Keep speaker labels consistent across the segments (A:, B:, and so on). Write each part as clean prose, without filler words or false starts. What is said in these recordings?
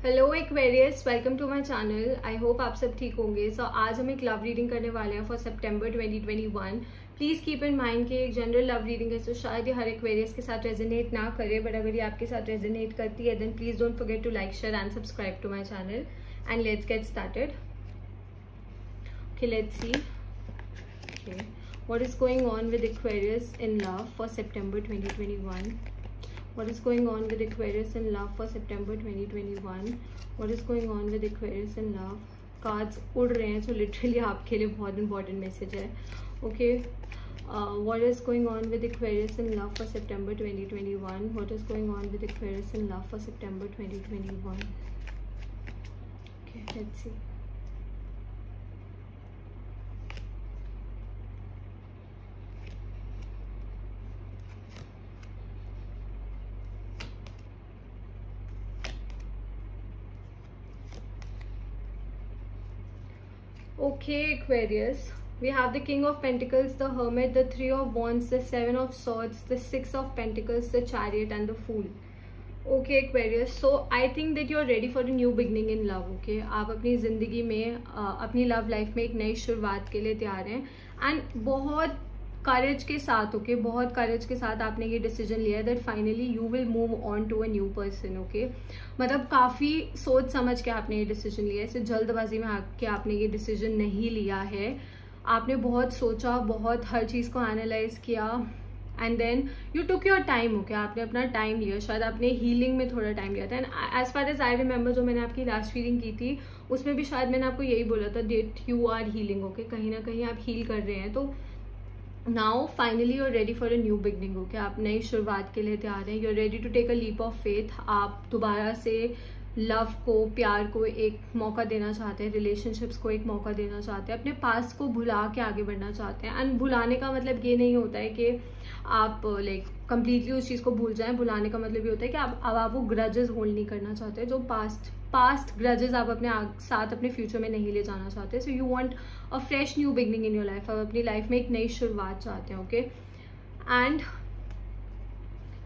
A: Hello Aquarius, welcome to my channel. I hope आप सब ठीक होंगे। सो आज हम एक लव रीडिंग करने वाले हैं for September 2021। Please keep in mind कि एक जनरल लव रीडिंग है, तो शायद ये हर एक्वेरियस के साथ रेजोनेट ना करे, बट अगर ये आपके साथ रेजोनेट करती है then please don't forget to like, share and subscribe to my channel and let's get started. Okay, let's see what is going on with Aquarius in love for September 2021. What is going on with Aquarius in love for September 2021? What is going on with Aquarius in love? Cards उड़ रहे हैं, so literally आपके लिए बहुत important message है. Okay, what is going on with Aquarius in love for September 2021? What is going on with Aquarius in love for September 2021? Okay, let's see. Okay, Aquarius, we have the King of Pentacles, the Hermit, the Three of Wands, the Seven of Swords, the Six of Pentacles, the Chariot and the Fool. Okay, Aquarius, so I think that you are ready for a new beginning in love. Okay, आप अपनी ज़िंदगी में अपनी love life में एक नई शुरुआत के लिए तैयार हैं एंड बहुत करेज के साथ, ओके, बहुत करेज के साथ आपने ये डिसीजन लिया है that finally you will move on to a new person. Okay, मतलब काफ़ी सोच समझ के आपने ये डिसीजन लिया है, इसे जल्दबाजी में आके आपने ये डिसीजन नहीं लिया है. आपने बहुत सोचा, बहुत हर चीज़ को एनालाइज किया and then you took your time. Okay, आपने अपना टाइम लिया, शायद आपने हीलिंग में थोड़ा टाइम लिया था. And as far as I remember, जो मैंने आपकी लास्ट रीडिंग की थी उसमें भी शायद मैंने आपको यही बोला था that you are healing. Okay, कहीं ना कहीं आप हील कर रहे हैं. तो now finally you are ready for a new beginning. Okay, आप नई शुरुआत के लिए तैयार हैं. You are ready to take a leap of faith. आप दोबारा से लव को, प्यार को एक मौका देना चाहते हैं, रिलेशनशिप्स को एक मौका देना चाहते हैं, अपने पास्ट को भुला के आगे बढ़ना चाहते हैं. एंड भुलाने का मतलब ये नहीं होता है कि आप लाइक कंप्लीटली उस चीज़ को भूल जाएं. भुलाने का मतलब ये होता है कि आप वो ग्रजेस होल्ड नहीं करना चाहते, जो पास्ट ग्रजेस आप अपने साथ अपने फ्यूचर में नहीं ले जाना चाहते. So you want a fresh new beginning in your life. आप अपनी लाइफ में एक नई शुरुआत चाहते हैं. Okay, and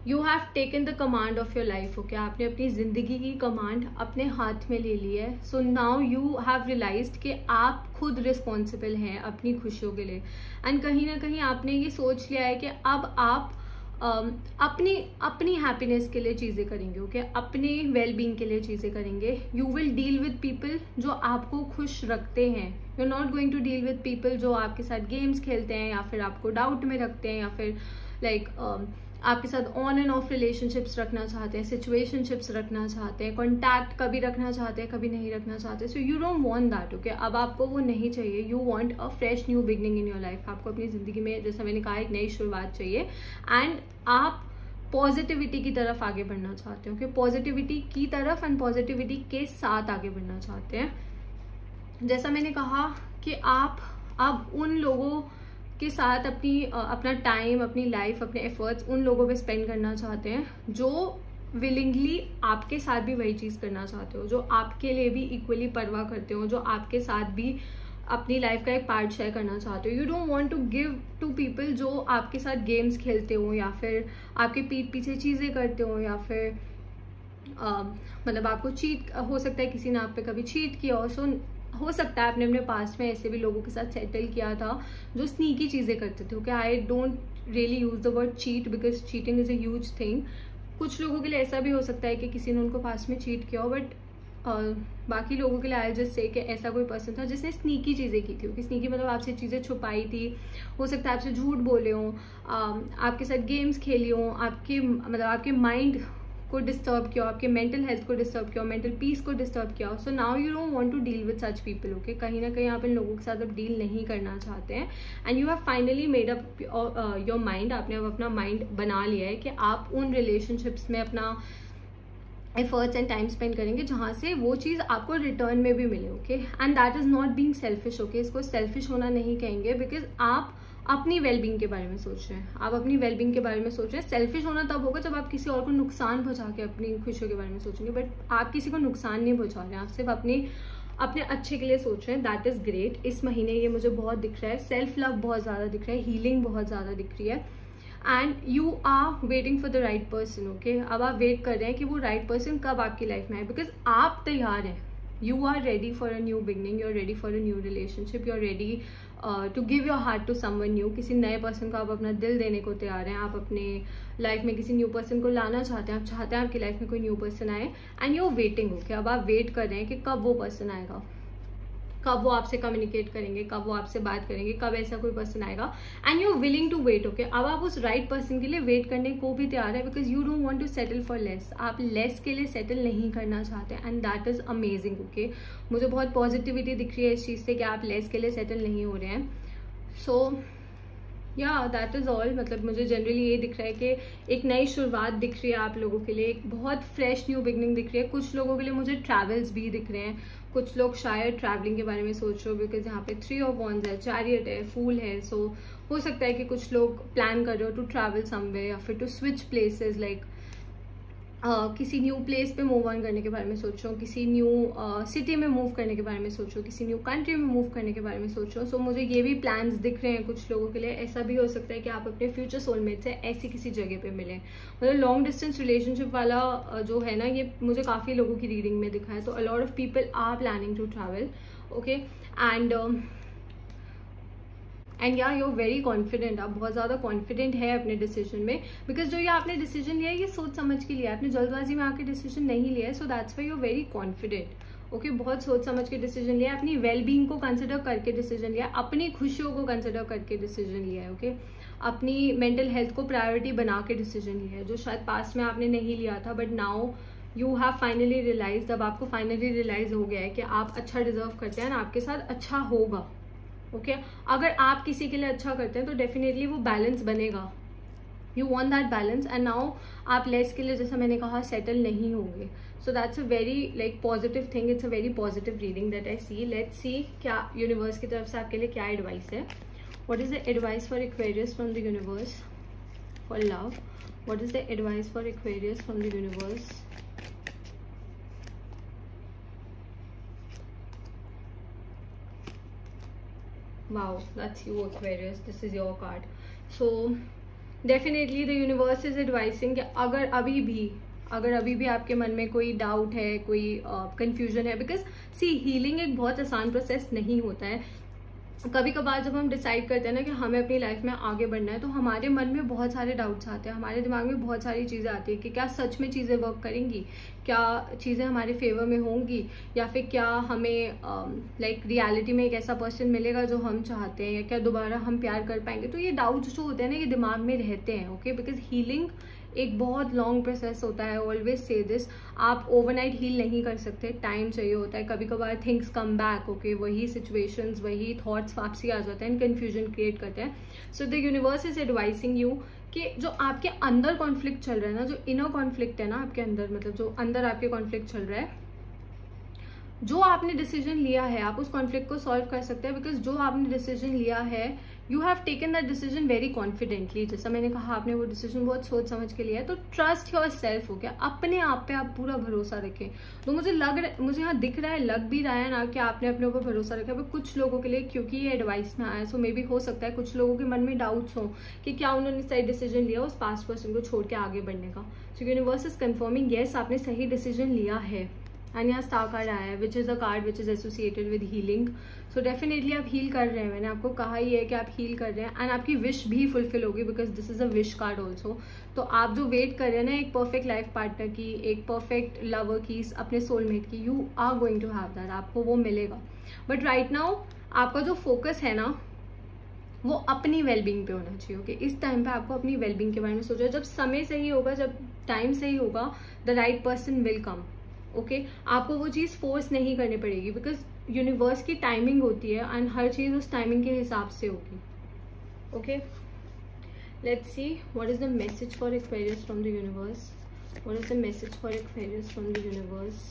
A: you have taken the command of your life. Okay, आपने अपनी जिंदगी की कमांड अपने हाथ में ले ली है. So now you have realised कि आप खुद रिस्पॉन्सिबल हैं अपनी खुशियों के लिए. एंड कहीं ना कहीं आपने ये सोच लिया है कि अब आप अपनी हैप्पीनेस के लिए चीज़ें करेंगे. ओके, अपने वेलबींग के लिए चीज़ें करेंगे. You will deal with people जो आपको खुश रखते हैं. You are not going to deal with people जो आपके साथ गेम्स खेलते हैं या फिर आपको डाउट में रखते हैं या फिर लाइक आपके साथ ऑन एंड ऑफ रिलेशनशिप्स रखना चाहते हैं, सिचुएशनशिप्स रखना चाहते हैं, कॉन्टैक्ट कभी रखना चाहते हैं, कभी नहीं रखना चाहते. So you don't want that. Okay, अब आपको वो नहीं चाहिए. You want a fresh new beginning in your life. आपको अपनी ज़िंदगी में, जैसा मैंने कहा, एक नई शुरुआत चाहिए एंड आप पॉजिटिविटी की तरफ आगे बढ़ना चाहते हो. ओके, पॉजिटिविटी की तरफ एंड पॉजिटिविटी के साथ आगे बढ़ना चाहते हैं. जैसा मैंने कहा कि आप अब उन लोगों के साथ अपना टाइम, अपनी लाइफ, अपने एफर्ट्स उन लोगों पे स्पेंड करना चाहते हैं जो विलिंगली आपके साथ भी वही चीज़ करना चाहते हो, जो आपके लिए भी इक्वली परवाह करते हो, जो आपके साथ भी अपनी लाइफ का एक पार्ट शेयर करना चाहते हो. You don't want to give to people जो आपके साथ गेम्स खेलते हो या फिर आपके पीठ पीछे चीज़ें करते हो या फिर मतलब आपको चीट, हो सकता है किसी ने आप पे कभी चीट किया हो. सो हो सकता है आपने अपने पास्ट में ऐसे भी लोगों के साथ सेटल किया था जो स्नीकी चीज़ें करते थे. Okay, I don't really use the word cheat because cheating is a huge thing. कुछ लोगों के लिए ऐसा भी हो सकता है कि किसी ने उनको पास्ट में चीट किया हो, बट बाकी लोगों के लिए आई जस्ट से कि ऐसा कोई पर्सन था जिसने स्नीकी चीज़ें की थी. ओके, स्नीकी मतलब आपसे चीज़ें छुपाई थी, हो सकता है आपसे झूठ बोले हो, आपके साथ गेम्स खेली हो, आपके माइंड को डिस्टर्ब किया, आपके मेंटल हेल्थ को डिस्टर्ब किया, मेंटल पीस को डिस्टर्ब किया. So now you don't want to deal with such people. Okay, कहीं ना कहीं आप इन लोगों के साथ अब डील नहीं करना चाहते हैं and you have finally made up your mind. आपने अब अपना माइंड बना लिया है कि आप उन रिलेशनशिप्स में अपना एफर्ट्स एंड टाइम स्पेंड करेंगे जहाँ से वो चीज़ आपको रिटर्न में भी मिले. Okay, and that is not being selfish. Okay, इसको सेल्फिश होना नहीं कहेंगे बिकॉज आप अपनी वेलबींग के बारे में सोच रहे हैं. आप अपनी वेलबींग के बारे में सोच रहे हैं. सेल्फिश होना तब होगा जब आप किसी और को नुकसान पहुंचा के अपनी खुशियों के बारे में सोचेंगे, बट आप किसी को नुकसान नहीं पहुंचा रहे हैं. आप सिर्फ अपने अच्छे के लिए सोच रहे हैं. That is great. इस महीने ये मुझे बहुत दिख रहा है. सेल्फ लव बहुत ज़्यादा दिख रहा है, हीलिंग बहुत ज़्यादा दिख रही है. And you are waiting for the right person. Okay, अब आप वेट कर रहे हैं कि वो राइट पर्सन कब आपकी लाइफ में आए, बिकॉज आप तैयार हैं. You are ready for a new beginning, you're ready for a new relationship, you're ready to give your heart to someone new. किसी नए पर्सन को आप अपना दिल देने को तैयार हैं. आप अपने लाइफ में किसी न्यू पर्सन को लाना चाहते हैं. आप चाहते हैं आपकी लाइफ में कोई न्यू पर्सन आए and you are waiting. Okay, अब आप वेट कर रहे हैं कि कब वो पर्सन आएगा, कब वो आपसे कम्युनिकेट करेंगे, कब वो आपसे बात करेंगे, कब ऐसा कोई पर्सन आएगा. And you are willing to wait. Okay, अब आप उस राइट पर्सन के लिए वेट करने को भी तैयार है, because you don't want to settle for less. आप लेस के लिए सेटल नहीं करना चाहते and that is amazing. Okay, मुझे बहुत पॉजिटिविटी दिख रही है इस चीज़ से कि आप लेस के लिए सेटल नहीं हो रहे हैं. सो या दैट इज़ ऑल. मतलब मुझे जनरली ये दिख रहा है कि एक नई शुरुआत दिख रही है आप लोगों के लिए, एक बहुत फ्रेश न्यू बिगनिंग दिख रही है. कुछ लोगों के लिए मुझे ट्रैवल्स भी दिख रहे हैं. कुछ लोग शायद ट्रैवलिंग के बारे में सोच रहे हो, बिकॉज यहाँ पे 3 ऑफ वॉन्ड्स है, चैरियट है, फूल है. सो हो सकता है कि कुछ लोग प्लान कर रहे हो टू ट्रैवल समवेयर या फिर टू स्विच प्लेसेस, लाइक किसी न्यू प्लेस पे मूव ऑन करने के बारे में सोचो, किसी न्यू सिटी में मूव करने के बारे में सोचो, किसी न्यू कंट्री में मूव करने के बारे में सोचो. सो मुझे ये भी प्लान्स दिख रहे हैं कुछ लोगों के लिए. ऐसा भी हो सकता है कि आप अपने फ्यूचर सोलमेट से ऐसी किसी जगह पे मिलें. मतलब लॉन्ग डिस्टेंस रिलेशनशिप वाला जो है ना, ये मुझे काफ़ी लोगों की रीडिंग में दिखा है. तो a lot of people are planning to travel. Okay, and या यू आर वेरी कॉन्फिडेंट. आप बहुत ज़्यादा कॉन्फिडेंट है अपने डिसीजन में, बिकॉज जो ये आपने डिसीजन लिया है ये सोच समझ के लिया है, आपने जल्दबाजी में आके डिसीजन नहीं लिया है. So that's why you are very confident. Okay, बहुत सोच समझ के डिसीजन लिया है, अपनी वेलबींग को कंसिडर करके डिसीजन लिया है, अपनी खुशियों को कंसिडर करके डिसीजन लिया है. ओके, अपनी मेंटल हेल्थ को प्रायोरिटी बना के डिसीजन लिया है, जो शायद पास्ट में आपने नहीं लिया था, but now you have finally realise. अब आपको फाइनली रियलाइज हो गया है कि आप अच्छा डिजर्व करते हैं, आपके साथ अच्छा होगा. ओके, अगर आप किसी के लिए अच्छा करते हैं तो डेफिनेटली वो बैलेंस बनेगा. You want that balance and now आप लेस के लिए, जैसा मैंने कहा, सेटल नहीं होंगे. So that's a very like positive thing. It's a very positive reading that I see. Let's see क्या यूनिवर्स की तरफ से आपके लिए क्या एडवाइस है. What is the advice for Aquarius from the universe for love. What is the advice for Aquarius from the universe. Wow, that's you, Aquarius. This is your card. So definitely the universe is advising कि अगर अभी भी आपके मन में कोई doubt है, कोई कंफ्यूजन है, बिकॉज सी हीलिंग एक बहुत आसान प्रोसेस नहीं होता है. कभी कभार जब हम डिसाइड करते हैं ना कि हमें अपनी लाइफ में आगे बढ़ना है, तो हमारे मन में बहुत सारे डाउट्स आते हैं, हमारे दिमाग में बहुत सारी चीज़ें आती हैं कि क्या सच में चीज़ें वर्क करेंगी, क्या चीज़ें हमारे फेवर में होंगी, या फिर क्या हमें लाइक रियलिटी में एक ऐसा पर्सन मिलेगा जो हम चाहते हैं, या क्या दोबारा हम प्यार कर पाएंगे. तो ये डाउट्स जो होते हैं ना, ये दिमाग में रहते हैं. ओके, बिकॉज हीलिंग एक बहुत लॉन्ग प्रोसेस होता है. ऑलवेज से दिस, आप ओवरनाइट हील नहीं कर सकते, टाइम चाहिए होता है. कभी कभार थिंग्स कम बैक. ओके, वही सिचुएशंस, वही थॉट्स वापसी आ जाते हैं, कन्फ्यूजन क्रिएट करते हैं. So the universe is advising you कि जो आपके अंदर कॉन्फ्लिक्ट चल रहा है ना, जो इनर कॉन्फ्लिक्ट है ना आपके अंदर, मतलब जो अंदर आपके कॉन्फ्लिक्ट चल रहा है, जो आपने डिसीजन लिया है, आप उस कॉन्फ्लिक्ट को सॉल्व कर सकते हैं. बिकॉज जो आपने डिसीजन लिया है, you have taken that decision very confidently. जैसा मैंने कहा, आपने वो डिसीजन बहुत सोच समझ के लिया है. तो ट्रस्ट योर सेल्फ. हो गया, अपने आप पे आप पूरा भरोसा रखें. तो मुझे यहाँ दिख रहा है, लग भी रहा है ना कि आपने अपने ऊपर भरोसा रखा है. कुछ लोगों के लिए, क्योंकि ये एडवाइस में आया, सो मे भी हो सकता है कुछ लोगों के मन में डाउट्स हो कि क्या उन्होंने सही डिसीजन लिया उस पास्ट पर्सन को छोड़ के आगे बढ़ने का. सो यूनिवर्स इज कन्फर्मिंग, येस आपने सही डिसीजन लिया है. एंड यहाँ स्टार कार्ड आया है, which is a card which is associated with healing. So definitely आप हील कर रहे हैं. मैंने आपको कहा ही है कि आप हील कर रहे हैं, एंड आपकी विश भी फुलफिल होगी, because this is a wish card also. तो आप जो वेट कर रहे हैं ना एक परफेक्ट लाइफ पार्टनर की, एक परफेक्ट लवर की, अपने सोलमेट की, you are going to have that. आपको वो मिलेगा. बट राइट नाउ आपका जो फोकस है ना, वो अपनी वेलबींग पे होना चाहिए. ओके, इस टाइम पे आपको अपनी वेलबींग के बारे में सोचना. जब समय सही होगा, जब टाइम सही होगा, the right person will come. Okay, आपको वो चीज़ फोर्स नहीं करनी पड़ेगी, बिकॉज यूनिवर्स की टाइमिंग होती है एंड हर चीज़ उस टाइमिंग के हिसाब से होगी. Okay, let's see what is the message for Aquarius from the universe. What is the message for Aquarius from the universe.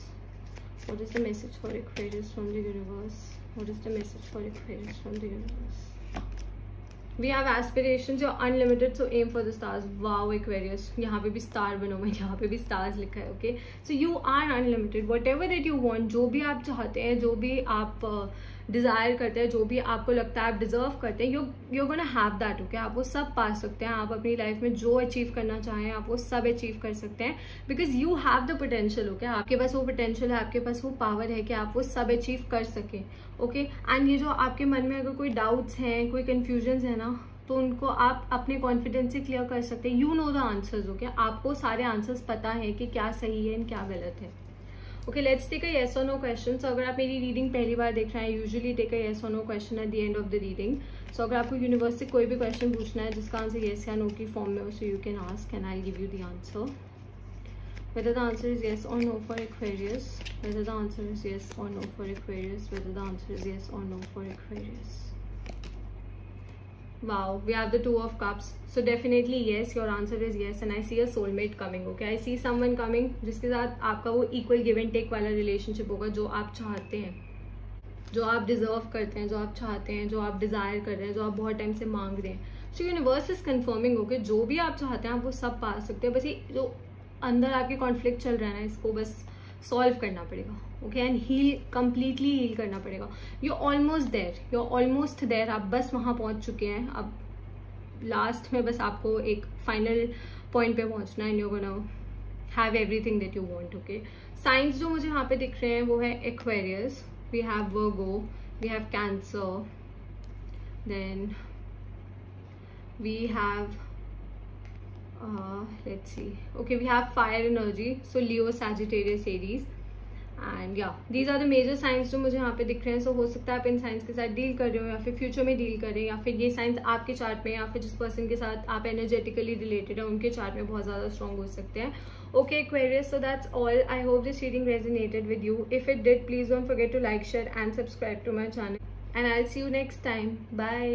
A: What is the message for Aquarius from the universe. What is the message for Aquarius from the universe. We have aspirations, you're unlimited, so aim for the stars. Wow, Aquarius, यहाँ पे भी star बनो. मैं यहाँ पे भी stars लिखा है. Okay, so you are unlimited. Whatever that you want, जो भी आप चाहते हैं, जो भी आप डिज़ायर करते हैं, जो भी आपको लगता है आप डिजर्व करते हैं, you're gonna have that, okay? आप वो सब पा सकते हैं। आप अपनी लाइफ में जो अचीव करना चाहें आप वो सब अचीव कर सकते हैं, because you have the potential, okay? आपके पास वो पोटेंशियल है, आपके पास वो पावर है कि आप वो सब अचीव कर सकें, ओके? एंड ये जो आपके मन में अगर कोई डाउट्स हैं, कोई कन्फ्यूजन है ना, तो उनको आप अपने कॉन्फिडेंस से क्लियर कर सकते हैं। You know the answers, okay? आपको सारे आंसर्स पता है कि क्या सही है एंड क्या गलत है। Okay, let's take a yes or no question. So अगर आप मेरी रीडिंग पहली बार देख रहे हैं, usually take a yes or no question at the end of the reading. So अगर आपको यूनिवर्स से कोई भी क्वेश्चन पूछना है जिसका आंसर येस या नो की फॉर्म में हो, so you can ask and I will give you the answer. Whether the answer is yes or no for Aquarius, whether the answer is yes or no for Aquarius, whether the answer is yes or no for Aquarius. Wow, we have the Two of Cups. So definitely yes, your answer is yes, and I see a soulmate coming. Okay, I see someone coming जिसके साथ आपका वो equal give and take वाला relationship होगा, जो आप चाहते हैं, जो आप डिजर्व करते हैं, जो आप चाहते हैं, जो आप डिजायर कर रहे हैं, जो आप बहुत टाइम से मांग रहे हैं। सो यूनिवर्स इज कन्फर्मिंग, ओके? जो भी आप चाहते हैं आप वो सब पा सकते हैं। बस ये जो अंदर आपके कॉन्फ्लिक्ट चल रहा है ना, इसको बस सॉल्व करना पड़ेगा, okay? And heal, completely heal करना पड़ेगा। यू ऑलमोस्ट देयर, आप बस वहां पहुंच चुके हैं। अब लास्ट में बस आपको एक फाइनल पॉइंट पे पहुंचना है, and you gonna have everything that you want, okay? Signs जो मुझे यहाँ पे दिख रहे हैं वो है Aquarius, we have Virgo, we have cancer, then we have let's see, okay, we have fire energy, so Leo, Sagittarius, Aries, and yeah, these are the major signs जो मुझे यहाँ पे दिख रहे हैं। so हो सकता है आप इन साइंस के साथ डील कर रहे हो, या फिर फ्यूचर में डील कर रहे हैं, या फिर ये साइंस आपके चार्ट में, या फिर जिस पर्सन के साथ आप एनर्जेटिकली रिलेटेड है उनके चार्ट में बहुत ज़्यादा स्ट्रॉन्ग हो सकते हैं, okay Aquarius? So that's all. I hope this reading resonated with you. If it did, please don't forget to like, share and subscribe to my channel, and I'll see you next time. Bye.